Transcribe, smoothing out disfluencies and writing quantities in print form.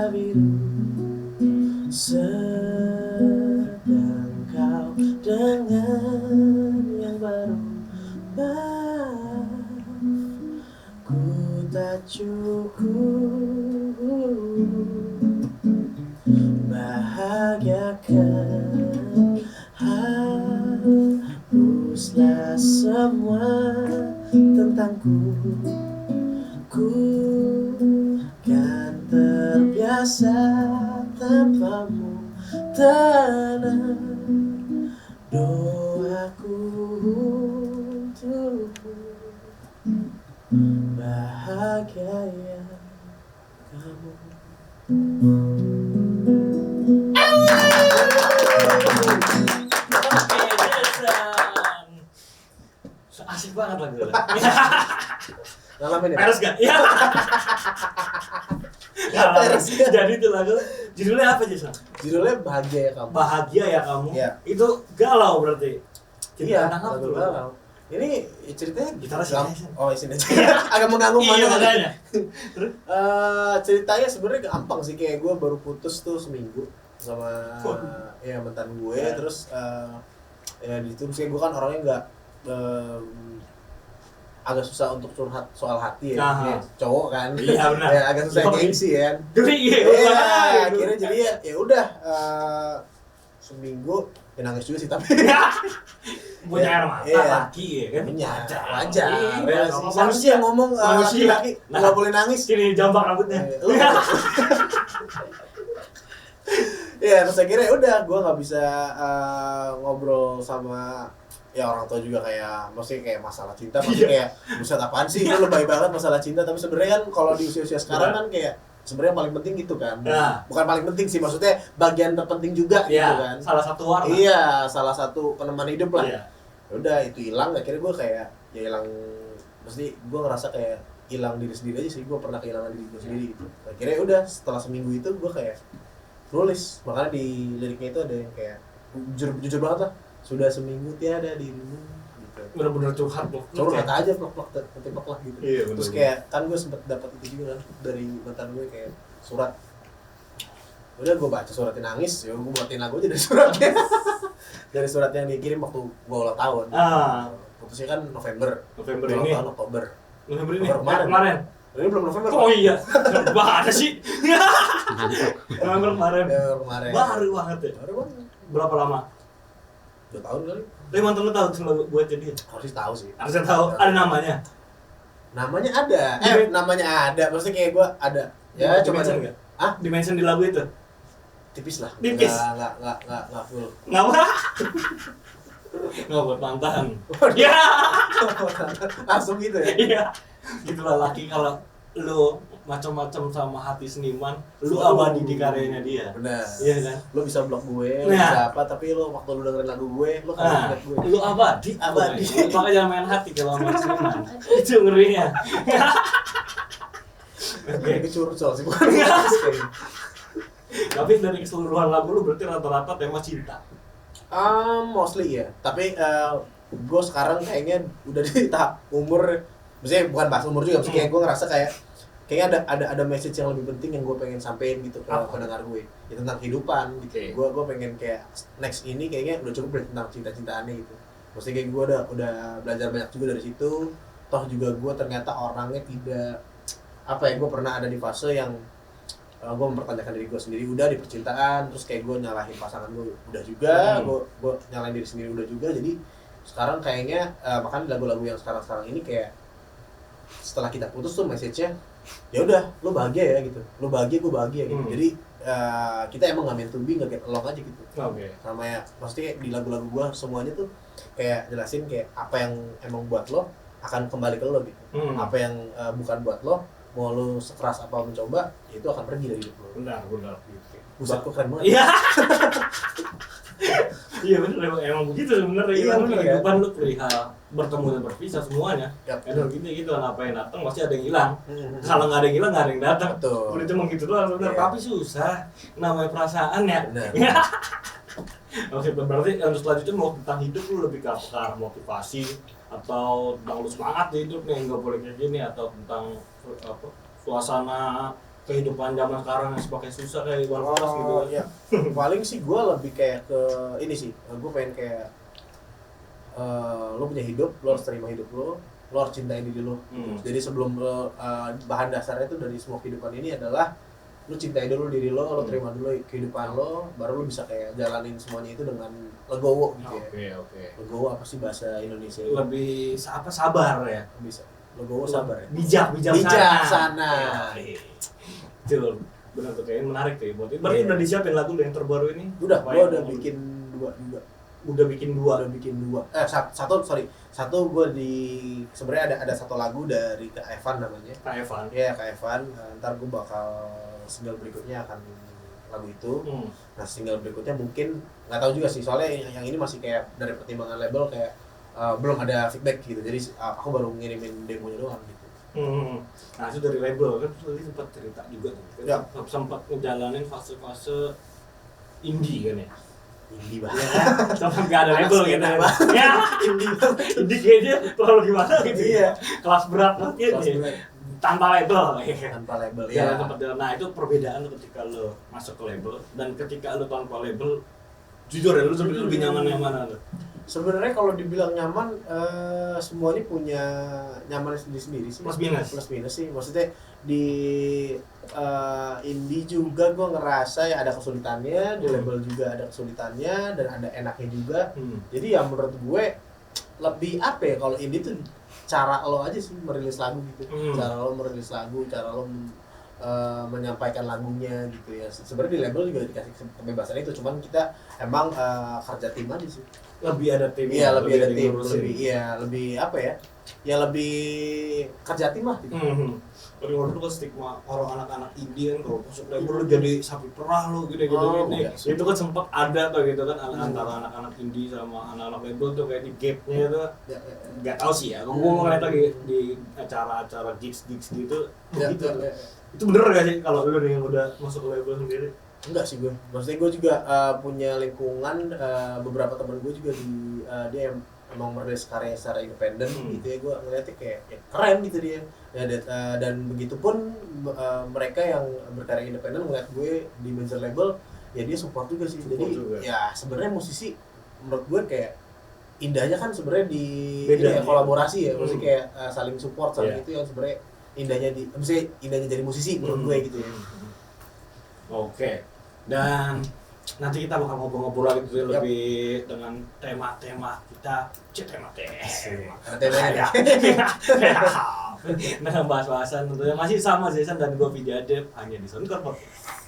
biru, sedang kau dengan yang baru. Maaf, ku tak cukup bahagiakan, hapuslah semua tentangku. Ku kan terbiasa tanpamu. Tenang, doaku untukmu, bahagia ya kamu. Asik banget lagu. Ngalamin ya? Peres gak? Iya. Jadi itu lagu judulnya apa Jason? Judulnya Bahagia ya Kamu. Bahagia ya kamu. Iya. Itu galau berarti. Iya, Tentang apa tuh? galau. Ini ceritanya Gitarnya sini. Oh, sini aja. Agak mengganggu Iya mana. makanya. Ceritanya sebenarnya gampang sih, kayak gue baru putus tuh seminggu sama ya mantan gue, terus ya di situ kayak gue kan orangnya nggak agak susah untuk curhat soal hati ya, ya cowok kan. Iya benar. Ya, agak susah gengsi ya. Geli Iya, akhirnya jadi ya udah seminggu ya nangis juga sih tapi. Punya air mata laki ya kan? Wajar. Iya, Manusia ngomong laki-laki nggak boleh nangis. Sini jambak rambutnya. Ya terus akhirnya udah gue nggak bisa ngobrol sama ya orang tua juga, kayak maksudnya kayak masalah cinta, maksudnya kayak buset apaan sih lu lebay banget masalah cinta, tapi sebenarnya kan kalau di usia-usia sekarang kan kayak sebenarnya paling penting gitu kan. Bukan paling penting sih, maksudnya bagian terpenting juga gitu kan. Salah satu warna. Iya, salah satu peneman hidup lah. Iya. Udah itu hilang, akhirnya gue kayak ya hilang, mesti gue ngerasa kayak hilang diri sendiri aja sih, gue pernah kehilangan diri gue sendiri gitu. Akhirnya udah setelah seminggu itu gue kayak nulis, makanya di liriknya itu ada yang kayak jujur banget lah, sudah seminggu tiada dirimu gitu. Bener-bener curhat aja plak-plak lah gitu. Iya, terus kayak kan gue sempet dapat itu juga kan dari mantan gue, kayak surat. Udah gue baca suratnya, nangis, ya gue buatin lagu aja dari suratnya. Dari surat yang dia kirim waktu gue ulang tahun. Putusnya kan November ini. Oktober ini. Kemarin. Ini belum November. Oh iya. Bahasa sih. November kemarin. Baru banget ya. Berapa lama? 2 tahun kali. Tapi mantan lu tahu tuh buat jadi? Harusnya tahu sih. Harusnya tahu. Ada namanya? Namanya ada. Namanya ada. Maksudnya kayak gue ada. Ya coba aja enggak? Dimension di lagu itu? Tipis lah. Tipis. Enggak full. Nggak buat mantan. Ya. Langsung gitu ya. Iya. Gitulah laki, kalau lu macam-macam sama hati seniman, lu abadi di karyanya dia. Benar. Iya kan? Lu bisa blok gue, lu bisa apa, tapi lu waktu lu dengerin lagu gue, lu kan ingat gue. Lu abadi. Makanya jangan main hati kalau sama seniman. Itu ngerinya. Oke, curcol sih bukan. Tapi dari keseluruhan lagu lu berarti rata-rata tema cinta. Mostly ya. Tapi gue sekarang kayaknya udah di tahap umur, maksudnya bukan bahas umur juga, maksudnya kayak gue ngerasa kayaknya ada message yang lebih penting yang gue pengen sampein gitu ke pendengar gue. Ya tentang kehidupan gitu. Gue pengen kayak next ini kayaknya udah cukup tentang cinta-cintaannya gitu. Maksudnya kayak gue udah belajar banyak juga dari situ. Toh juga gue ternyata orangnya tidak gue pernah ada di fase yang gue mempertanyakan diri gue sendiri udah di percintaan, terus kayak gue nyalahin pasangan gue udah juga, gue nyalahin diri sendiri udah juga. Jadi sekarang kayaknya makanya lagu-lagu yang sekarang ini kayak setelah kita putus tuh message-nya ya udah lo bahagia ya gitu, lo bahagia gue bahagia gitu. Jadi kita emang nggak meant to be, nggak get along aja gitu. Sama ya pasti di lagu-lagu gue semuanya tuh kayak jelasin kayak apa yang emang buat lo akan kembali ke lo gitu. Apa yang bukan buat lo, mau lo sekeras apa mencoba, ya itu akan pergi dari hidup lo. Benar gitu. Buset, kok keren banget. Iya. Iya benar, emang begitu sebenarnya. Iya benar. Kehidupan lu perihal bertemu dan berpisah semuanya. Benar gitu kan, apa yang datang pasti ada yang hilang. Kalau nggak ada yang hilang nggak ada yang datang. Udah cuma gitu doang sebenarnya. Tapi susah, namanya perasaan ya. Oke, berarti untuk selanjutnya mau tentang hidup lu lebih ke arah motivasi atau tentang lu semangat di hidup nih, nggak boleh kayak gini, atau tentang suasana kehidupan zaman sekarang yang semakin susah kayak One Plus gitu. Ya. Paling sih gue lebih kayak ke ini sih, gue pengen kayak lo punya hidup, lo harus terima hidup lo harus cintai diri lo. Jadi sebelum lo, bahan dasarnya itu dari semua kehidupan ini adalah lo cintai dulu diri lo terima dulu kehidupan lo, baru lo bisa kayak jalanin semuanya itu dengan legowo gitu ya. Oke. Legowo apa sih bahasa Indonesia? Lebih sabar ya. Bisa. Legowo sabar ya. Bijaksana. Betul. Benar tuh kayaknya menarik tuh. Berarti udah disiapin lagu yang terbaru ini? Udah, gua udah bikin dua juga. Udah bikin dua. Satu gue sebenarnya ada satu lagu dari Kak Evan namanya. Kak Evan. Iya, Kak Evan. Ntar gue bakal single berikutnya akan lagu itu. Nah, single berikutnya mungkin nggak tahu juga sih, soalnya yang ini masih kayak dari pertimbangan label kayak belum ada feedback gitu. Jadi aku baru ngirimin demonya doang gitu. Nah, itu dari label kan tadi sempat cerita juga tuh. Ya. Sempat ngejalanin fase-fase indie kan ya. Indie banget. Sampai nggak ada label gitu. Ya, indie kayaknya terlalu gimana gitu. Iya. Kelas berat banget ya. Tanpa label. Ya. Nah, itu perbedaan ketika lo masuk ke label dan ketika lo tanpa label. Jujur ya, lo lebih nyaman yang mana lo? Sebenarnya kalau dibilang nyaman, semuanya punya nyaman sendiri sih. Plus minus sih. Maksudnya di indie juga gue ngerasa ya ada kesulitannya, di label juga ada kesulitannya dan ada enaknya juga. Jadi ya menurut gue lebih apa ya, kalau indie tuh cara lo aja sih merilis lagu gitu. Cara lo merilis lagu, cara lo menyampaikan lagunya gitu ya. Sebenarnya di label juga dikasih kebebasan itu, cuman kita emang kerja tim aja sih. Lebih ada tim. Iya, lebih ada tim, lebih apa ya? Ya lebih kerja tim lah gitu. Kalau dulu kan stigma orang anak-anak indie kan kalau masuk label lu jadi sapi perah lu gini. Iya, itu kan sempat ada tuh gitu kan antara anak-anak indie sama anak-anak label tuh kayak di gap-nya tuh. Nggak tahu sih ya. Gue ngeliat lagi di acara-acara gigs gitu. Gitu. Itu bener gak sih kalau lu yang udah masuk ke label sendiri? Enggak sih gue. Maksudnya gue juga punya lingkungan, beberapa teman gue juga dia emang merilis karya secara independen gitu ya. Gue ngeliatnya kayak ya keren gitu dia. Ya, dan begitupun mereka yang berkarya independen ngeliat gue di major label, ya dia support juga sih. Jadi ya sebenarnya musisi menurut gue kayak indahnya kan sebenarnya di kolaborasi ya. Maksudnya kayak saling support saling itu yang sebenarnya indahnya jadi musisi menurut gue gitu ya. Oke. Dan nanti kita bakal ngobrol-ngobrol lagi tuh lebih dengan tema-tema kita. Tema. Nah, bahas-bahasan tentunya masih sama Zesan dan gue Vidya Dev hanya di Soundcore Podcast.